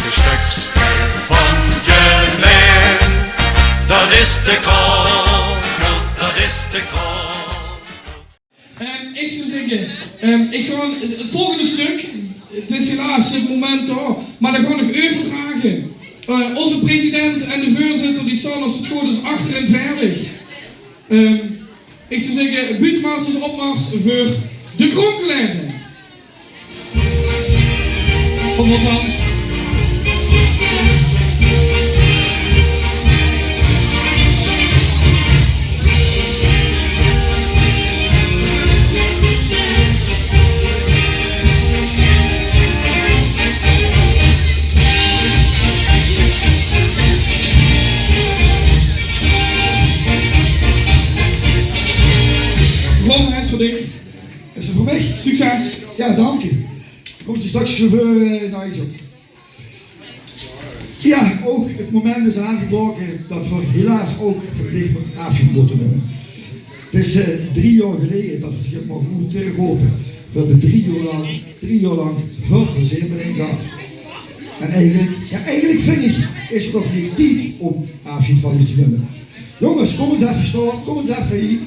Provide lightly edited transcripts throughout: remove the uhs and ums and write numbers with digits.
laatste stukje van je leven. Dat is de kogel, dat is de kogel. Ik zou zeggen, ik ga het volgende stuk, het is helaas het moment al, maar dan ga ik nog even vragen. Onze president en de voorzitter die staan als het goed is achter en veilig. Ik zou zeggen, Buurtmaals is opmars voor de Kronkelaren. Of althans. Ron, hij is voor dich. Is het voor mij? Succes. Ja, dank je. Komt een straks chauffeur naar iets op. Ja, ook het moment is aangebroken dat we helaas ook verplicht met afscheid moeten nemen. Het is 3 jaar geleden dat we het maar goed geholpen. We hebben 3 jaar lang veel plezier erin gehad. En eigenlijk vind ik, is het nog niet tijd om afscheid van u te nemen. Jongens, kom eens even staan, kom eens even hier.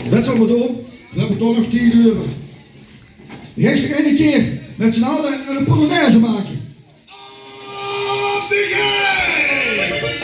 Dat zal maar doen. We hebben toch nog 10 uur. Eerst nog één keer met z'n allen een polonaise maken. Op de geest!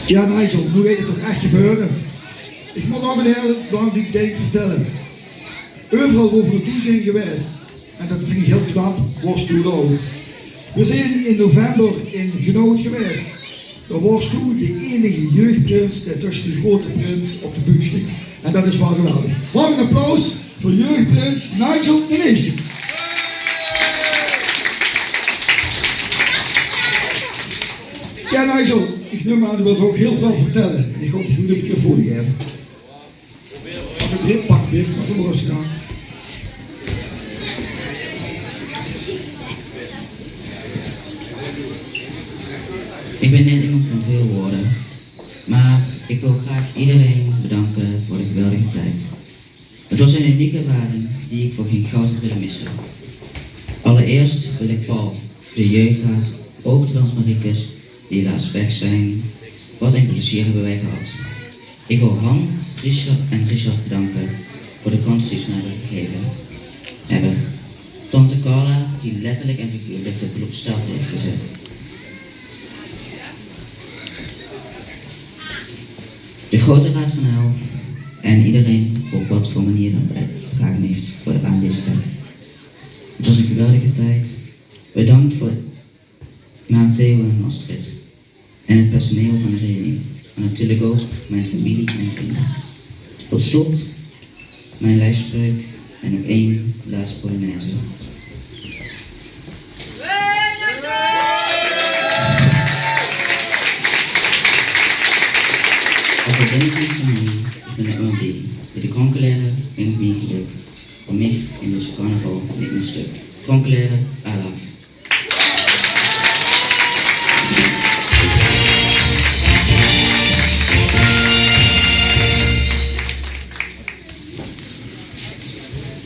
Ja, Nigel, nu weet het toch echt gebeuren. ik moet nog een heel belangrijk ding vertellen. Overal waar we naartoe zijn geweest, en dat vind ik heel knap, was toen ook. We zijn in november in Genoot geweest. Daar was toen de enige jeugdprins die tussen de grote prins op de buik stond. En dat is wel geweldig. Mag een applaus voor jeugdprins Nigel de Leesje. Ja, Nigel, ik neem aan, dat wil ook heel veel vertellen. Ik ga het goed de microfoon geven. Als ik het heel pak heeft, maar doe maar rustig aan. Ik ben net iemand van veel woorden, maar ik wil graag iedereen bedanken voor de geweldige tijd. Het was een unieke ervaring die ik voor geen goud had willen missen. Allereerst wil ik Paul, de jeugdraad, ook de Dans Mariekes, die helaas weg zijn. Wat een plezier hebben wij gehad. Ik wil Han, Richard bedanken voor de kans die ze mij hebben gegeven hebben. Tante Carla, die letterlijk en figuurlijk de boel op stelte heeft gezet. De grote raad van 11 en iedereen op wat voor manier dan bijgedragen heeft aan deze tijd. Het was een geweldige tijd. Bedankt voor Theo en Astrid en het personeel van de reunie. En natuurlijk ook mijn familie en vrienden. Tot slot mijn lijfspreuk en nog één laatste Polonaise. Auf der Sendung von mir, ich bin immer blieben. Mit der Krankenlehre bringt mir Glück. Für mich in das Karneval nicht ein Stück. Krankenlehre, Alaf.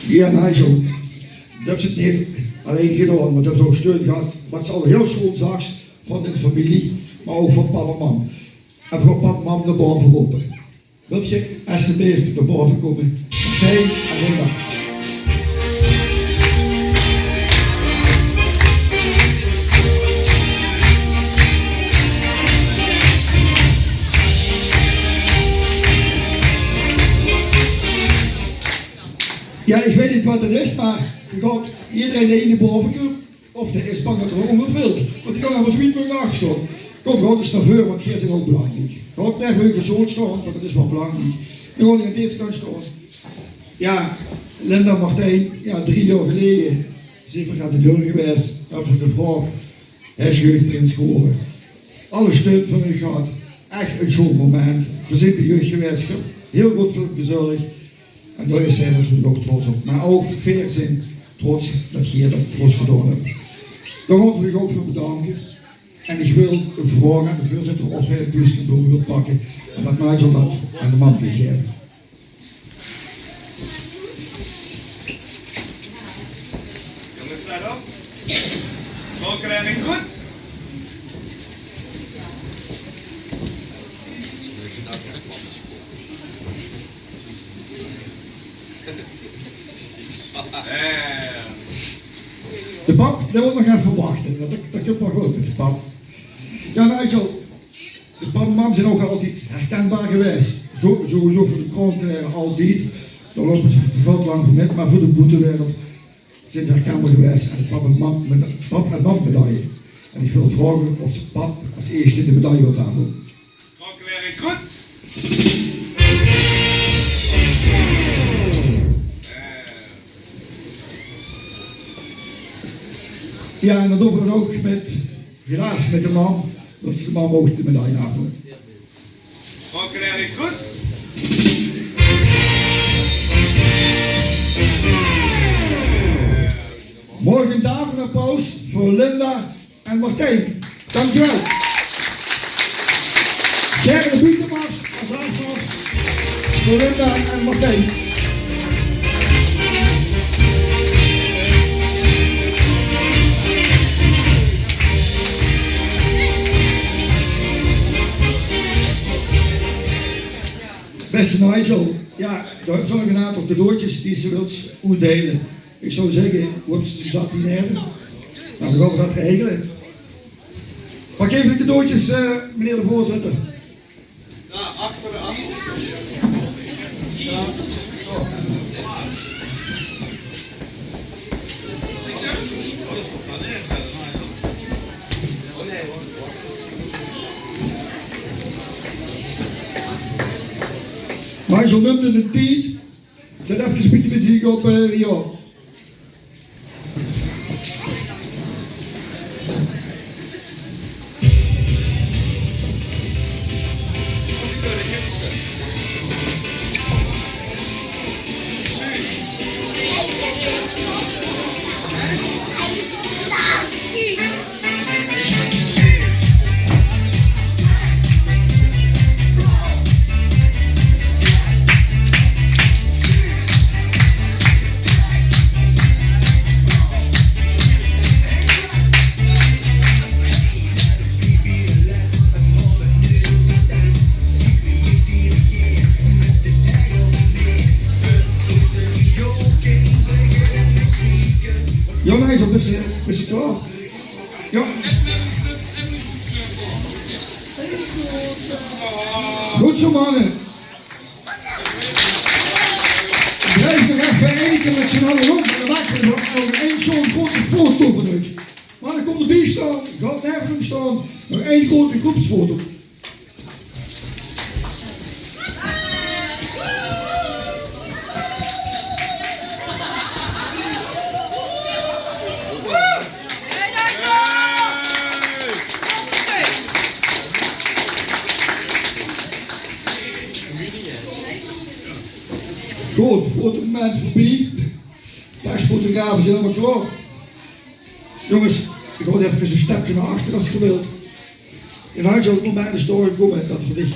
Ja, Nigel, dat is het niet alleen gedaan, maar dat is ook steun gehad. Wat ze al heel schoon zag van de familie, maar ook van papa en mam. En voor papa en mam naar boven roepen. Wilt je alsjeblieft naar boven komen? Fijn en zondag. Ja, ik weet niet wat het is, maar je gaat iedereen naar boven komen. Of de is bang dat er ongeveeld. Want die kan allemaal zoiets meer achterstaan. Kom, gaat eens naar voren, want hier zijn ook belangrijk. Gaat net even gezond staan, want dat is wel belangrijk. Dan ga ik aan deze kant staan. Ja, Linda Martijn, ja, 3 jaar geleden, ze gaat de deur geweest, heb ze gevraagd, hij is jeugdprins geworden. Alle steun van u gehad, echt een schoon moment. We zijn de jeugd geweest, heel goed voor het gezorgd. En daar zijn we natuurlijk ook trots op. Maar ook veer zijn trots dat je dat voor ons gedaan hebt. Daar gaan we u ook voor bedanken. En ik wil vragen aan de voorzitter of hij het buurtkantoor wil pakken. En dat Nigel dat aan de man kan geven. Jongens, sta op. Voorkleding goed. De pap, dat wil nog even wachten. Dat komt wel goed met de pap. Ja, Nigel, de pap en mam zijn ook altijd herkenbaar geweest. Sowieso voor de kranten altijd. Daar lopen ze veel lang voor met, maar voor de boetewereld zijn ze herkenbaar geweest. En de pap en mam met de pap en mam medaille. En ik wil vragen of de pap als eerste de medaille wil aandoen. Voorkleding goed. Ja, en dat doen we ook met, helaas met de man, dat ze de man mogen de medaille aandoen. Voorkleding goed. Morgen een applaus voor Linda en Martijn. Dankjewel. Derde buitenmars als aanvraag voor Linda en Martijn. Beste Nigel, ja, er zijn nog een aantal cadeautjes die ze wilt uitdelen. Ik zou zeggen, wordt ze zat hier neer. Nou, we gaan dat regelen. Pak even de cadeautjes, meneer de voorzitter. Ja, achteraan. Maar zo noemde de tijd. Zet even een beetje muziek op, Rio. Ja, meisje, is het klaar? Ja. Goed zo, mannen. Blijf nog even één keer met z'n allen rond. En dan maken we nog één zo'n grote foto van u. Maar dan komt er die staan. Gaat nergens om staan. Nog één grote groepsfoto. Goed, fotomoment voorbij. Persfotografen zijn allemaal klaar. Jongens, ik ga even een stapje naar achter als je wilt. En dan zou het moment is doorgekomen dat voor dich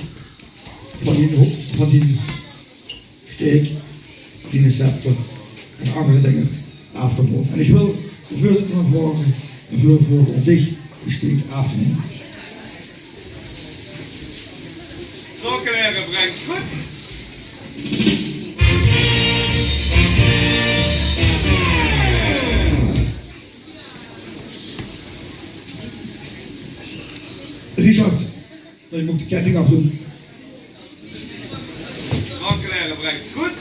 van die steek, die scepter en andere dingen af te nemen. En ik wil de voorzitter van vragen en veel vragen om dich die steek af te nemen. Klokkenleren brengt goed. Richard, je moet de ketting afdoen. Klokkenleren brengt goed.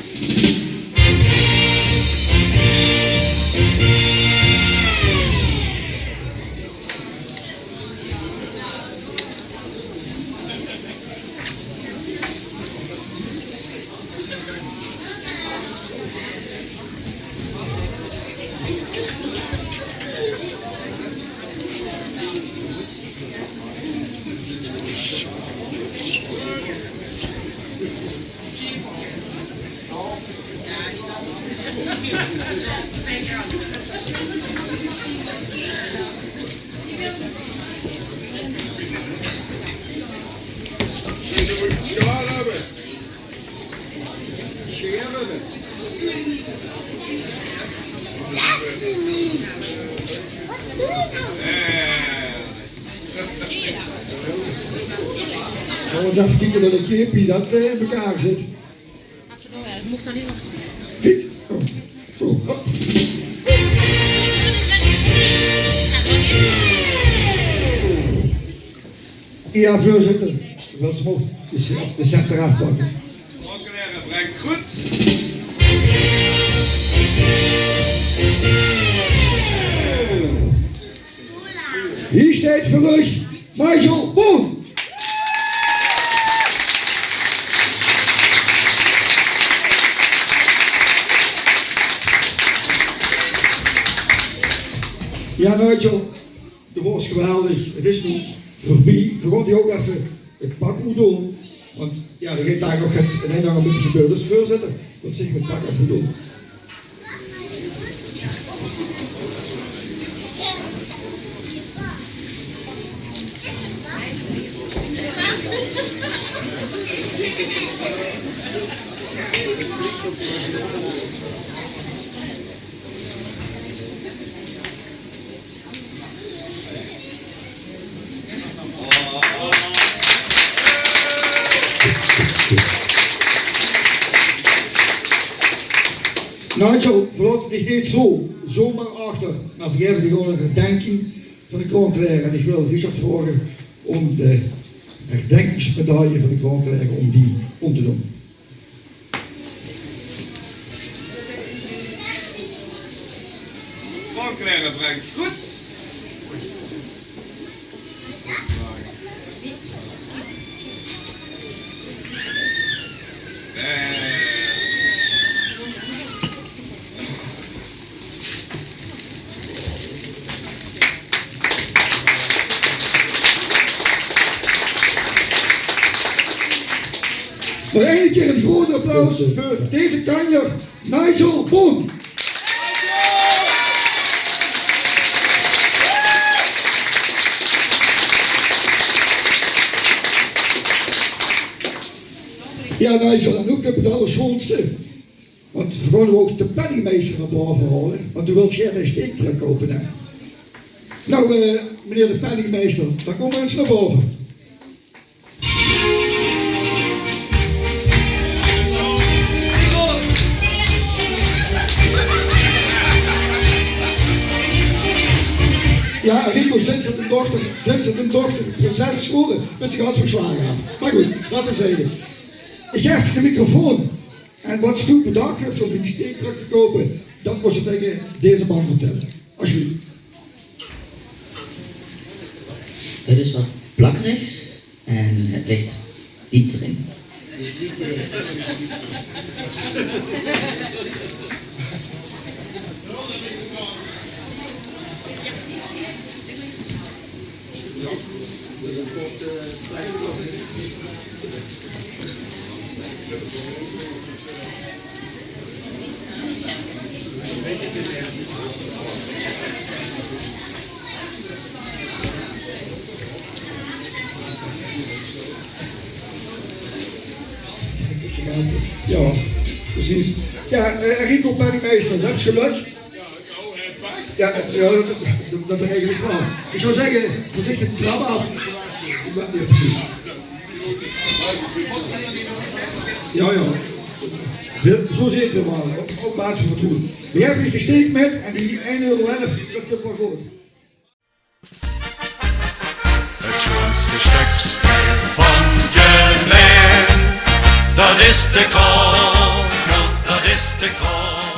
Gaan we eens even kijken dat een keepje dat in elkaar zit. Mocht dat niet nog. Kijk, oh, zo, hop. Ja, voorzitter. Wel ze mocht de set eraf pakken. Klokkenleren brengt goed. Hier staat voor u, Michael Boon. Ja, Nigel, dat was geweldig. Het is nu voorbij. We gaan die ook even het pak moeten doen. Want ja, er gaat daar nog het een en ander moeten gebeuren. Dus voorzitter, dat zeg ik met het pak even doen. Nigel, verlaat dich niet zomaar achter. Maar vergeef je gewoon een herdenking van de kroonkleren. En ik wil Richard vragen om de herdenkingsmedaille van de kroonkleren om die om te doen. een kleine Frank. Goed. Nog één keer een groot applaus voor deze kanjer, Nigel Boon. Ja, Nigel, en ook het allerschoonste. Want we gaan ook de penningmeester naar boven halen, want u wilt geen steektrek kopen, hè. Nou, meneer de penningmeester, dan komt eens naar boven. Ja, Rico sinds het een dochter, prinses is geworden, met zich hartverslagen af. Maar goed, laten we zeggen. Ik geef de microfoon. En wat Stoep bedacht heeft om die steektrek te kopen, dat moest ik tegen deze man vertellen. Alsjeblieft. Het is wat plakkerigs en het ligt diep erin. Ja, precies. Ja, Rico penningmeester, dat is geluk. Ja, dat is eigenlijk wel. Ik zou zeggen, voorzichtig de trap af. Ja, precies. Ja. Zo zit het wel, op basis van het doen. Maar jij hebt de steek met en die 1,11 €, dat komt wel goed. Het schoonste stukje van je leven, dat is de kool, dat is de kool.